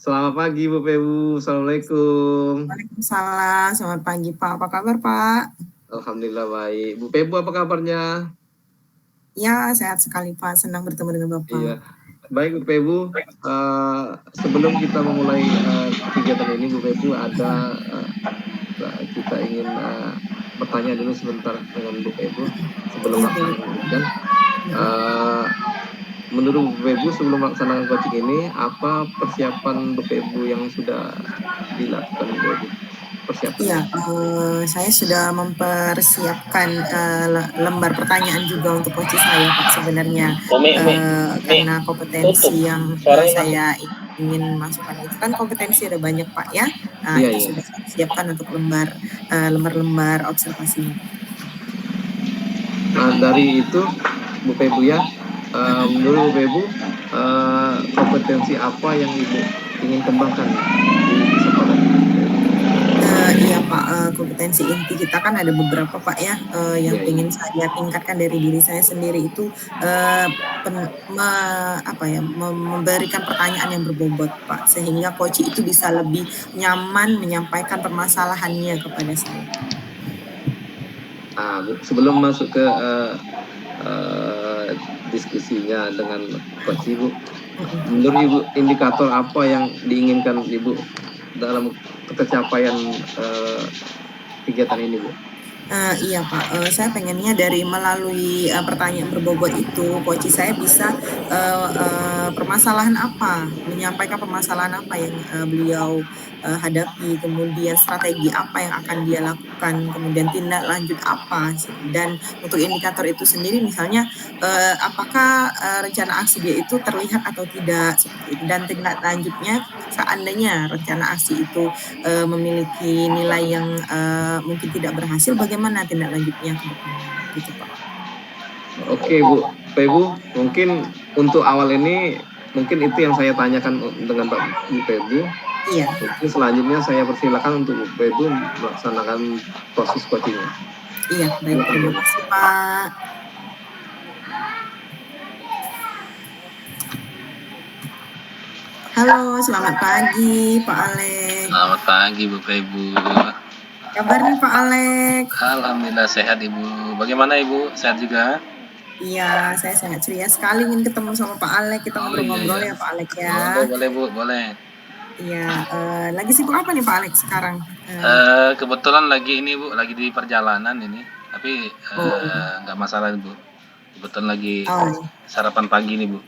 Selamat pagi Bu Pebu, Assalamualaikum. Waalaikumsalam, selamat pagi Pak. Apa kabar Pak? Alhamdulillah baik. Bu Pebu apa kabarnya? Ya, sehat sekali Pak. Senang bertemu dengan Iya, Bapak. baik Bu Pebu. Sebelum kita memulai kegiatan ini Bu Pebu, kita ingin bertanya dulu sebentar dengan Bu Pebu sebelum Iya boleh melaksanakan Pak. ujian. Uh, Menurut Bu Pebu sebelum melaksanakan coaching ini, apa persiapan Bu Pebu yang sudah dilakukan Bu Pebu? Iya, Persiapannya. saya sudah mempersiapkan lembar pertanyaan juga untuk coach saya Pak sebenarnya. Karena kompetensi Tutup. yang Suaranya masuk. saya ingin masukkan itu kan kompetensi ada banyak Pak ya. Nah, Iya, itu iya. sudah saya siapkan untuk lembar-lembar observasinya. Nah, dari itu Bu Pebu ya, menurut Bu Pebu, kompetensi apa yang Ibu ingin kembangkan di kesempatan ini? Iya Pak, kompetensi inti kita kan ada beberapa Pak ya, yang Iya, iya. pengen saya tingkatkan dari diri saya sendiri itu, eee, pen me apa ya, memberikan pertanyaan yang berbobot Pak, sehingga coach itu bisa lebih nyaman menyampaikan permasalahannya kepada saya. Nah, Bu, sebelum masuk ke diskusinya dengan Coach Ibu, Mhm. menurut Ibu indikator apa yang diinginkan Ibu dalam kecapaian kegiatan ini Bu? Iya Pak, saya pengennya dari melalui, pertanyaan berbobot itu, coach saya bisa, permasalahan apa, menyampaikan permasalahan apa yang, beliau, hadapi, kemudian strategi apa yang akan dia lakukan, kemudian tindak lanjut apa, dan untuk indikator itu sendiri misalnya, apakah, rencana aksi dia itu terlihat atau tidak, seperti itu. Dan tindak lanjutnya seandainya rencana aksi itu, memiliki nilai yang, mungkin tidak berhasil, bagaimana tindak lanjutnya ke depannya, gitu Pak. Oke Bu Pebu, mungkin untuk awal ini mungkin itu yang saya tanyakan dengan Pak Bu Pebu. Iya, Mungkin selanjutnya saya persilakan untuk Bu Pebu melaksanakan proses coachingnya. iya, baik, Silakan terima Bu. kasih Pak. Halo, selamat pagi Pak Alex. Selamat pagi Bu Ibu. Kabar nih Pak Alex? Alhamdulillah sehat Ibu. Bagaimana Ibu? Sehat juga? Iya, saya sangat ceria sekali ingin ketemu sama Pak Alex, kita Oh iya ngobrol-ngobrol iya. ya Pak Alex ya. Boleh boleh Bu, boleh. Iya, lagi sibuk apa nih Pak Alex sekarang? Kebetulan lagi ini Bu, lagi di perjalanan ini. Tapi Oh, nggak masalah Bu. Kebetulan lagi oh. sarapan pagi nih Bu.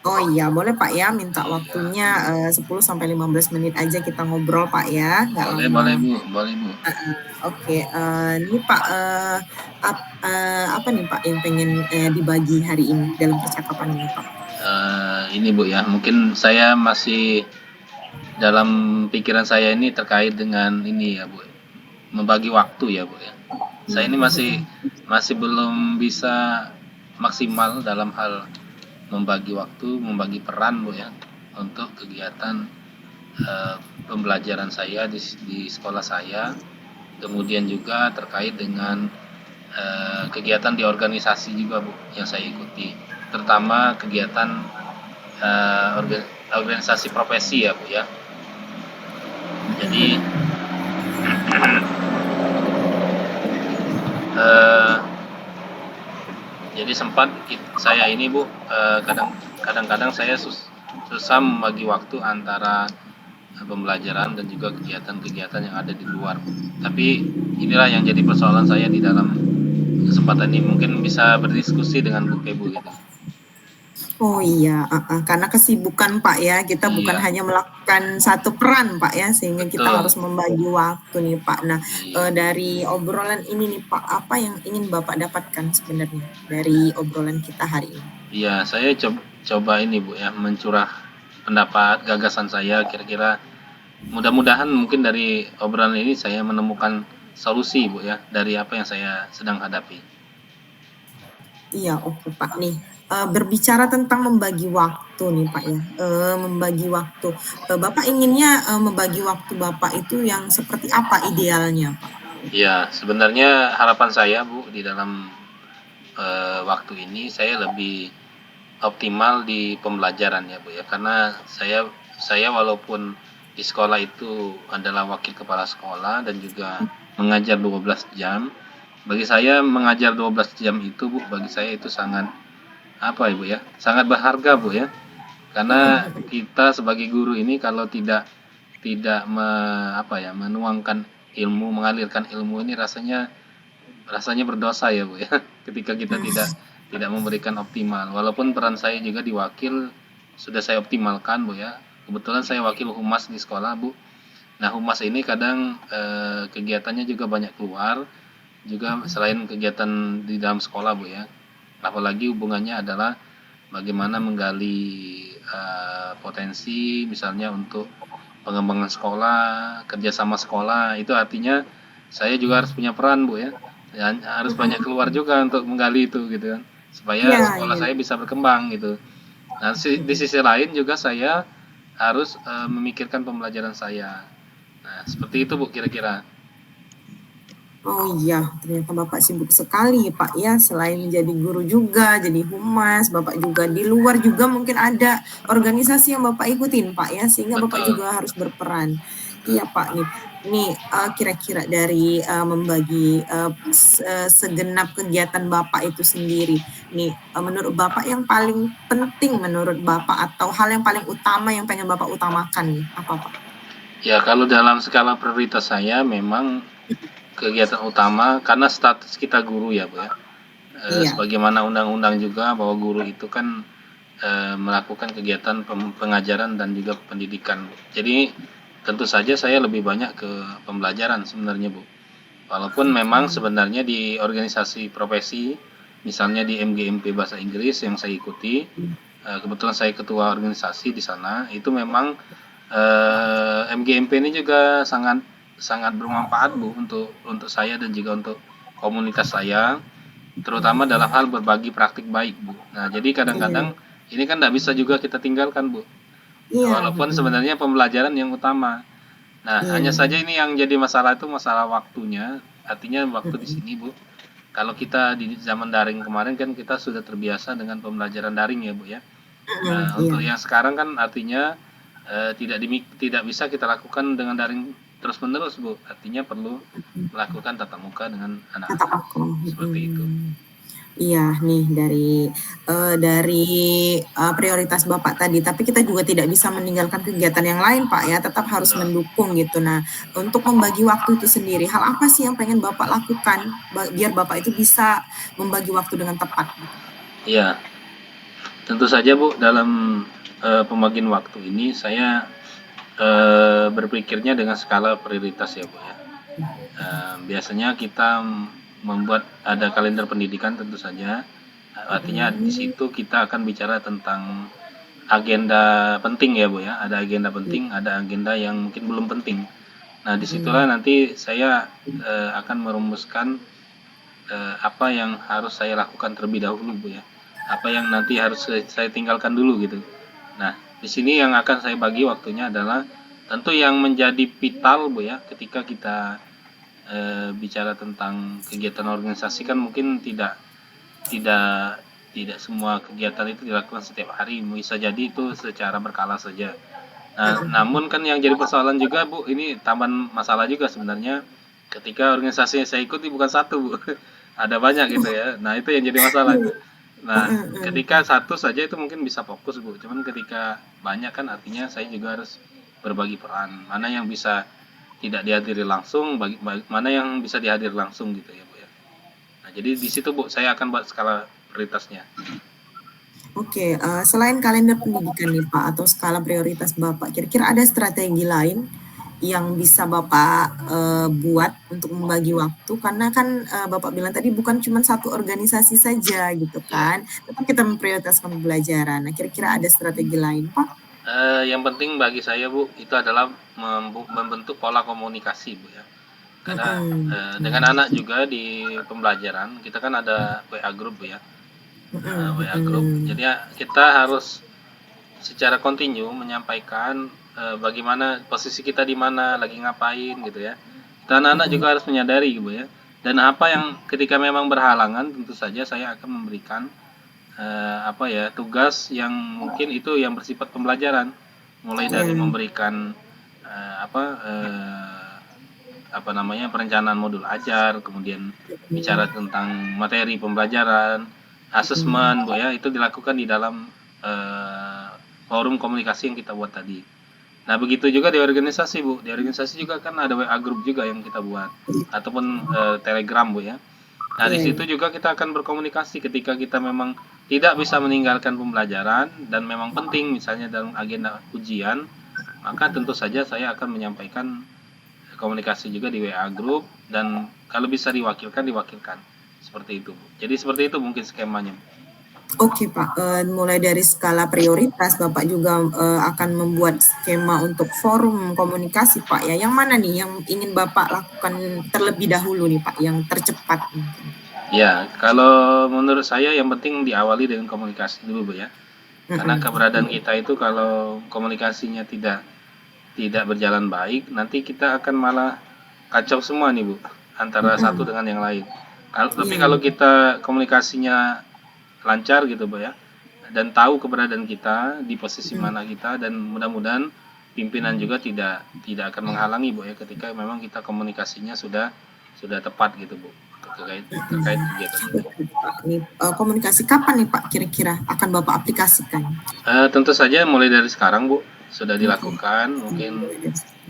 Oh iya, boleh Pak ya, minta Iya. waktunya 10 sampai 15 menit aja kita ngobrol Pak ya, nggak Boleh lama. boleh Bu, boleh Bu. Oke, ini Pak, apa nih Pak yang pengen dibagi hari ini dalam percakapan ini Pak? Ini Bu ya, mungkin saya masih dalam pikiran saya ini terkait dengan ini ya Bu, membagi waktu ya Bu ya. Saya ini masih belum bisa maksimal dalam hal membagi waktu, membagi peran Bu ya untuk kegiatan eh, pembelajaran saya di sekolah saya, kemudian juga terkait dengan kegiatan di organisasi juga Bu yang saya ikuti, terutama kegiatan organisasi profesi ya Bu ya. Jadi eh, jadi sempat saya ini Bu, kadang-kadang saya susah membagi waktu antara pembelajaran dan juga kegiatan-kegiatan yang ada di luar. Tapi inilah yang jadi persoalan saya di dalam kesempatan ini, mungkin bisa berdiskusi dengan Bu Kebu gitu. Oh iya, karena kesibukan Pak ya, kita bukan Iya, hanya melakukan satu peran Pak ya, sehingga kita betul. harus membagi waktu nih Pak. Nah, Iya. dari obrolan ini nih Pak, apa yang ingin Bapak dapatkan sebenarnya dari obrolan kita hari ini? Iya, saya coba ini Bu ya, mencurah pendapat, gagasan saya kira-kira, mudah-mudahan mungkin dari obrolan ini saya menemukan solusi Bu ya dari apa yang saya sedang hadapi. Iya, oke Pak. Nih, berbicara tentang membagi waktu nih Pak ya, membagi waktu. Bapak inginnya, membagi waktu Bapak itu yang seperti apa idealnya Pak? Ya, sebenarnya harapan saya Bu di dalam waktu ini saya lebih optimal di pembelajaran ya Bu ya, karena saya saya walaupun di sekolah itu adalah wakil kepala sekolah dan juga mengajar 12 jam. Bagi saya mengajar 12 jam itu Bu, bagi saya itu sangat apa Ibu ya? Sangat berharga Bu ya. Karena kita sebagai guru ini kalau tidak menuangkan ilmu, mengalirkan ilmu ini rasanya berdosa ya Bu ya. Ketika kita tidak memberikan optimal. Walaupun peran saya juga di wakil sudah saya optimalkan Bu ya. Kebetulan saya wakil humas di sekolah Bu. Nah, humas ini kadang kegiatannya juga banyak keluar, juga selain kegiatan di dalam sekolah Bu ya. Apalagi hubungannya adalah bagaimana menggali potensi misalnya untuk pengembangan sekolah, kerjasama sekolah, itu artinya saya juga harus punya peran Bu ya. Dan harus banyak keluar juga untuk menggali itu gitu kan, supaya Iya, sekolah iya. saya bisa berkembang gitu. Nah, di sisi lain juga saya harus memikirkan pembelajaran saya. Nah, seperti itu Bu kira-kira. Oh iya, ternyata Bapak sibuk sekali Pak ya, selain menjadi guru juga, jadi humas, Bapak juga di luar juga mungkin ada organisasi yang Bapak ikutin Pak ya, sehingga Bapak Betul. juga harus berperan. Iya Pak nih kira-kira dari membagi segenap kegiatan Bapak itu sendiri, nih menurut Bapak yang paling penting menurut Bapak atau hal yang paling utama yang pengen Bapak utamakan nih, apa Pak? Ya, kalau dalam skala prioritas saya memang kegiatan utama karena status kita guru ya Bu ya. Iya, Sebagaimana undang-undang juga bahwa guru itu kan melakukan kegiatan pengajaran dan juga pendidikan. Jadi tentu saja saya lebih banyak ke pembelajaran sebenarnya Bu. Walaupun memang sebenarnya di organisasi profesi, misalnya di MGMP Bahasa Inggris yang saya ikuti, kebetulan saya ketua organisasi di sana, itu memang MGMP ini juga sangat sangat bermanfaat Bu untuk saya dan juga untuk komunitas saya, terutama dalam hal berbagi praktik baik Bu. Nah, jadi iya, kadang-kadang ini kan tidak bisa juga kita tinggalkan Bu. iya, Walaupun sebenarnya pembelajaran yang utama. Nah, hanya iya. saja ini yang jadi masalah itu masalah waktunya. Artinya waktu di sini Bu. Kalau kita di zaman daring kemarin kan kita sudah terbiasa dengan pembelajaran daring ya Bu ya. Nah, Iya. untuk yang sekarang kan artinya tidak bisa kita lakukan dengan daring terus-menerus Bu. Artinya perlu melakukan tatap muka dengan Tetap anak-anak. aku, Seperti itu. Iya nih dari prioritas Bapak tadi, tapi kita juga tidak bisa meninggalkan kegiatan yang lain Pak ya, tetap harus Betul. mendukung gitu. Nah, untuk membagi waktu itu sendiri, hal apa sih yang pengen Bapak lakukan biar Bapak itu bisa membagi waktu dengan tepat gitu? Iya, tentu saja Bu, dalam pembagian waktu ini saya berpikirnya dengan skala prioritas ya Bu ya. Biasanya kita membuat ada kalender pendidikan tentu saja. Artinya di situ kita akan bicara tentang agenda penting ya Bu ya. Ada agenda penting, ada agenda yang mungkin belum penting. Nah, disitulah nanti saya akan merumuskan apa yang harus saya lakukan terlebih dahulu Bu ya. Apa yang nanti harus saya tinggalkan dulu gitu. Nah, di sini yang akan saya bagi waktunya adalah tentu yang menjadi vital Bu ya, ketika kita bicara tentang kegiatan organisasi kan mungkin tidak tidak semua kegiatan itu dilakukan setiap hari, bisa jadi itu secara berkala saja. Nah, namun kan yang jadi persoalan juga Bu, ini tambahan masalah juga sebenarnya ketika organisasi yang saya ikuti bukan satu Bu, ada banyak gitu ya. Nah, itu yang jadi masalah itu. Nah, ketika satu saja itu mungkin bisa fokus Bu, cuman ketika banyak kan artinya saya juga harus berbagi peran. Mana yang bisa tidak dihadiri langsung, mana yang bisa dihadiri langsung gitu ya Bu ya. Nah, jadi di situ Bu saya akan buat skala prioritasnya. Oke, selain kalender pendidikan nih Pak atau skala prioritas Bapak, kira-kira ada strategi lain yang bisa Bapak buat untuk membagi waktu? Karena kan Bapak bilang tadi bukan cuma satu organisasi saja gitu Ya. kan, tetap kita memprioritaskan pembelajaran. Nah, kira-kira ada strategi lain Pak? Yang penting bagi saya Bu itu adalah membentuk pola komunikasi Bu ya. Karena dengan anak juga di pembelajaran kita kan ada WA group Bu ya. WA group. Jadi ya, kita harus secara kontinu menyampaikan bagaimana posisi kita di mana, lagi ngapain gitu ya. Dan anak-anak juga harus menyadari gitu ya. Dan apa yang ketika memang berhalangan tentu saja saya akan memberikan tugas yang mungkin itu yang bersifat pembelajaran. mulai dari memberikan apa namanya, perencanaan modul ajar, kemudian bicara tentang materi pembelajaran, asesmen, Bu ya, itu dilakukan di dalam forum komunikasi yang kita buat tadi. Nah, begitu juga di organisasi, Bu. Di organisasi juga kan ada WA group juga yang kita buat, ataupun Telegram, Bu ya. Nah, di situ juga kita akan berkomunikasi ketika kita memang tidak bisa meninggalkan pembelajaran dan memang penting misalnya dalam agenda ujian, maka tentu saja saya akan menyampaikan komunikasi juga di WA group, dan kalau bisa diwakilkan, seperti itu, Bu. Jadi seperti itu mungkin skemanya, Bu. Oke Pak, mulai dari skala prioritas Bapak juga akan membuat skema untuk forum komunikasi Pak ya. Yang mana nih yang ingin Bapak lakukan terlebih dahulu nih Pak, yang tercepat mungkin? Ya, kalau menurut saya yang penting diawali dengan komunikasi dulu, Bu ya. Karena keberadaan kita itu kalau komunikasinya tidak berjalan baik, nanti kita akan malah kacau semua nih, Bu, antara satu dengan yang lain. Tapi kalau kita komunikasinya lancar gitu, Bu ya, dan tahu keberadaan kita, di posisi mana kita, dan mudah-mudahan pimpinan juga tidak akan menghalangi, Bu ya, ketika memang kita komunikasinya sudah tepat gitu, Bu, terkait kegiatan ini. Komunikasi kapan nih Pak kira-kira akan Bapak aplikasikan? Tentu saja mulai dari sekarang, Bu, sudah dilakukan. Mungkin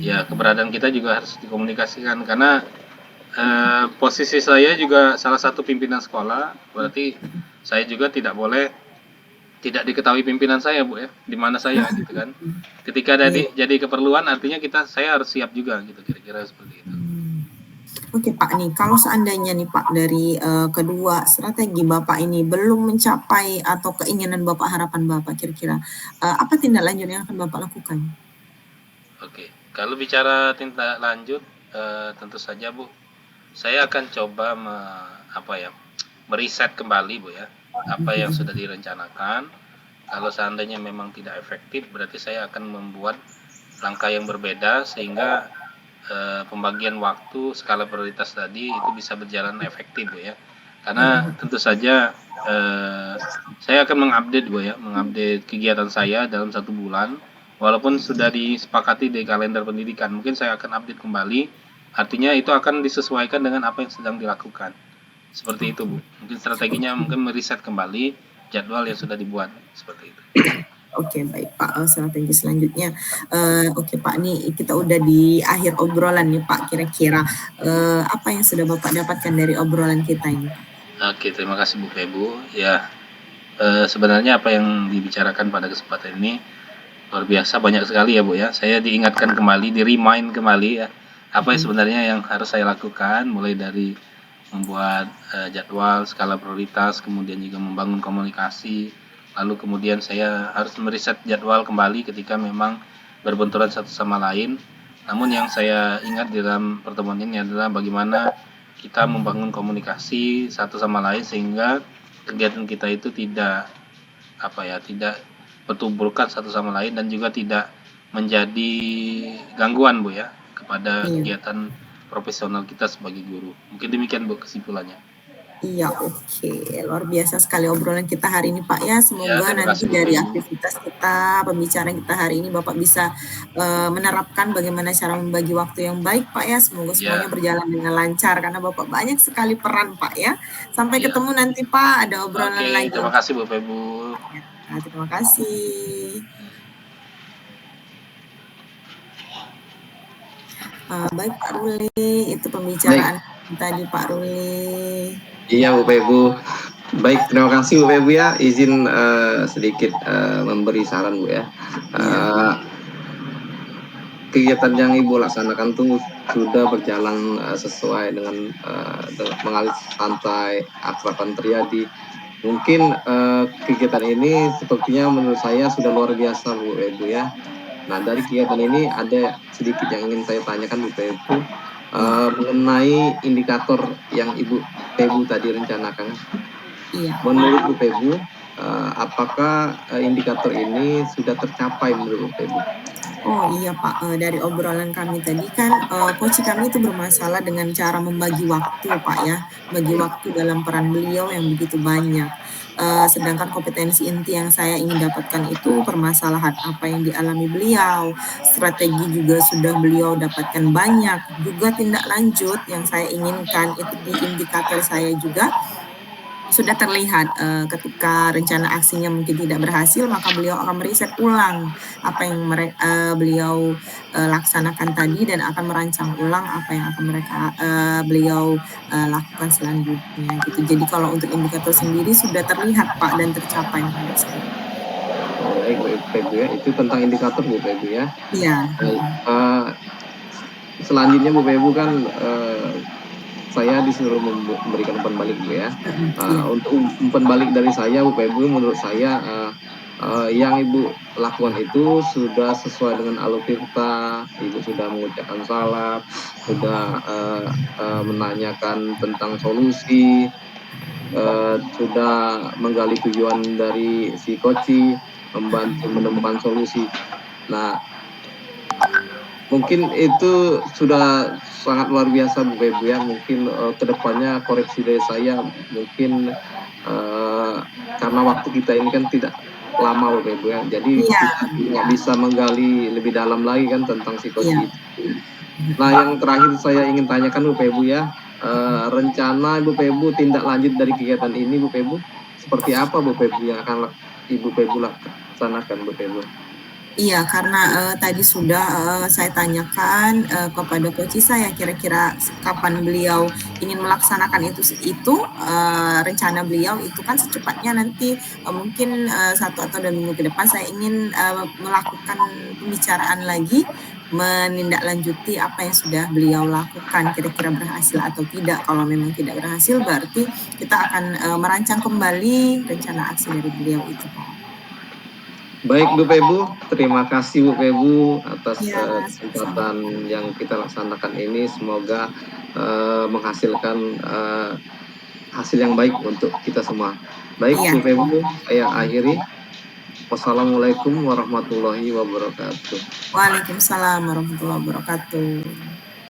ya keberadaan kita juga harus dikomunikasikan, karena posisi saya juga salah satu pimpinan sekolah, berarti saya juga tidak boleh tidak diketahui pimpinan saya, Bu ya, di mana saya gitu kan. Ketika jadi keperluan, artinya saya harus siap juga gitu, kira-kira seperti itu. Oke Pak, nih kalau seandainya nih Pak dari kedua strategi Bapak ini belum mencapai atau keinginan Bapak, harapan Bapak, kira-kira apa tindak lanjut yang akan Bapak lakukan? Oke, kalau bicara tindak lanjut, tentu saja, Bu, saya akan coba meriset kembali, Bu ya, apa yang sudah direncanakan. Kalau seandainya memang tidak efektif, berarti saya akan membuat langkah yang berbeda sehingga pembagian waktu, skala prioritas tadi itu bisa berjalan efektif, Bu ya. Karena tentu saja saya akan mengupdate, Bu ya, mengupdate kegiatan saya dalam 1 bulan, walaupun sudah disepakati di kalender pendidikan. Mungkin saya akan update kembali, artinya itu akan disesuaikan dengan apa yang sedang dilakukan. Seperti itu, Bu. Mungkin strateginya mungkin meriset kembali jadwal yang sudah dibuat, seperti itu. Oke, baik Pak, strategi selanjutnya. Oke Pak, nih kita udah di akhir obrolan nih Pak, kira-kira apa yang sudah Bapak dapatkan dari obrolan kita ini? Oke, terima kasih Bu Febu. Ya, sebenarnya apa yang dibicarakan pada kesempatan ini luar biasa, banyak sekali ya, Bu ya. Saya diingatkan kembali, di-remind kembali ya, apa yang sebenarnya yang harus saya lakukan, mulai dari membuat jadwal, skala prioritas, kemudian juga membangun komunikasi. Lalu kemudian saya harus meriset jadwal kembali ketika memang berbenturan satu sama lain. Namun yang saya ingat di dalam pertemuan ini adalah bagaimana kita membangun komunikasi satu sama lain sehingga kegiatan kita itu tidak bertumbukan satu sama lain, dan juga tidak menjadi gangguan, Bu ya, kepada kegiatan profesional kita sebagai guru. Mungkin demikian, Bu, kesimpulannya. Iya, oke. Luar biasa sekali obrolan kita hari ini Pak ya. Semoga nanti dari aktivitas kita, pembicaraan kita hari ini Bapak bisa menerapkan bagaimana cara membagi waktu yang baik Pak ya. Semoga semuanya berjalan dengan lancar, karena Bapak banyak sekali peran Pak ya. Sampai ketemu nanti Pak, ada obrolan lagi. Terima kasih Bu Febu. Ya, terima kasih. Baik Pak Ruli, itu pembicaraan tadi Pak Ruli. Iya Bu Febu. Baik, terima kasih Bu Febu ya. Izin sedikit memberi saran Bu ya. Kegiatan yang Ibu laksanakan tuh sudah berjalan sesuai dengan mengalir santai, akraban terjadi. Mungkin kegiatan ini sepertinya menurut saya sudah luar biasa Bu Febu ya. Nah, dari kegiatan ini ada sedikit yang ingin saya tanyakan Bu Febu. Mengenai indikator yang Ibu Febu tadi rencanakan. Menurut Bu Febu, apakah indikator ini sudah tercapai menurut Bu Febu? Oh iya Pak, dari obrolan kami tadi kan coach kami itu bermasalah dengan cara membagi waktu Pak ya, bagi waktu dalam peran beliau yang begitu banyak. sedangkan kompetensi inti yang saya ingin dapatkan itu permasalahan apa yang dialami beliau, strategi juga sudah beliau dapatkan banyak, juga tindak lanjut yang saya inginkan itu di indikator saya juga sudah terlihat ketika rencana aksinya mungkin tidak berhasil, maka beliau akan meriset ulang apa yang beliau laksanakan tadi dan akan merancang ulang apa yang akan beliau lakukan selanjutnya gitu. Jadi kalau untuk indikator sendiri sudah terlihat Pak dan tercapai menurut saya. Baik Bu Ibu ya, itu tentang indikator Bu Ibu ya. Iya. Baik, selanjutnya Bu Ibu kan saya disuruh memberikan umpan balik Bu ya. Iya. Untuk umpan balik dari saya Bu Ibu, menurut saya yang Ibu lakukan itu sudah sesuai dengan alufirta. Ibu sudah mengucapkan salam, sudah menanyakan tentang solusi, sudah menggali tujuan dari si koci, membantu menemukan solusi. Nah, mungkin itu sudah sangat luar biasa Bu Ibu ya. Mungkin kedepannya koreksi dari saya mungkin karena waktu kita ini kan tidak lama Bu Ibu ya. Jadi kita nggak bisa menggali lebih dalam lagi kan tentang si koci itu. Nah, yang terakhir saya ingin tanyakan Bu Ibu ya, rencana Bu Ibu tindak lanjut dari kegiatan ini Bu Ibu seperti apa Bu Ibu yang akan Ibu laksanakan Bu Ibu? Iya, karena tadi sudah saya tanyakan kepada coach saya kira-kira kapan beliau ingin melaksanakan itu rencana beliau itu kan secepatnya nanti mungkin 1 atau 2 minggu ke depan saya ingin melakukan pembicaraan lagi, menindaklanjuti apa yang sudah beliau lakukan, kira-kira berhasil atau tidak. Kalau memang tidak berhasil berarti kita akan merancang kembali rencana aksi dari beliau itu, Pak. Baik Bu Ibu, terima kasih Bu Ibu atas Ya, kesempatan yang kita laksanakan ini. Semoga menghasilkan hasil yang baik untuk kita semua. Baik Bu Ibu, saya akhiri. Wassalamualaikum warahmatullahi wabarakatuh. Waalaikumsalam warahmatullahi wabarakatuh.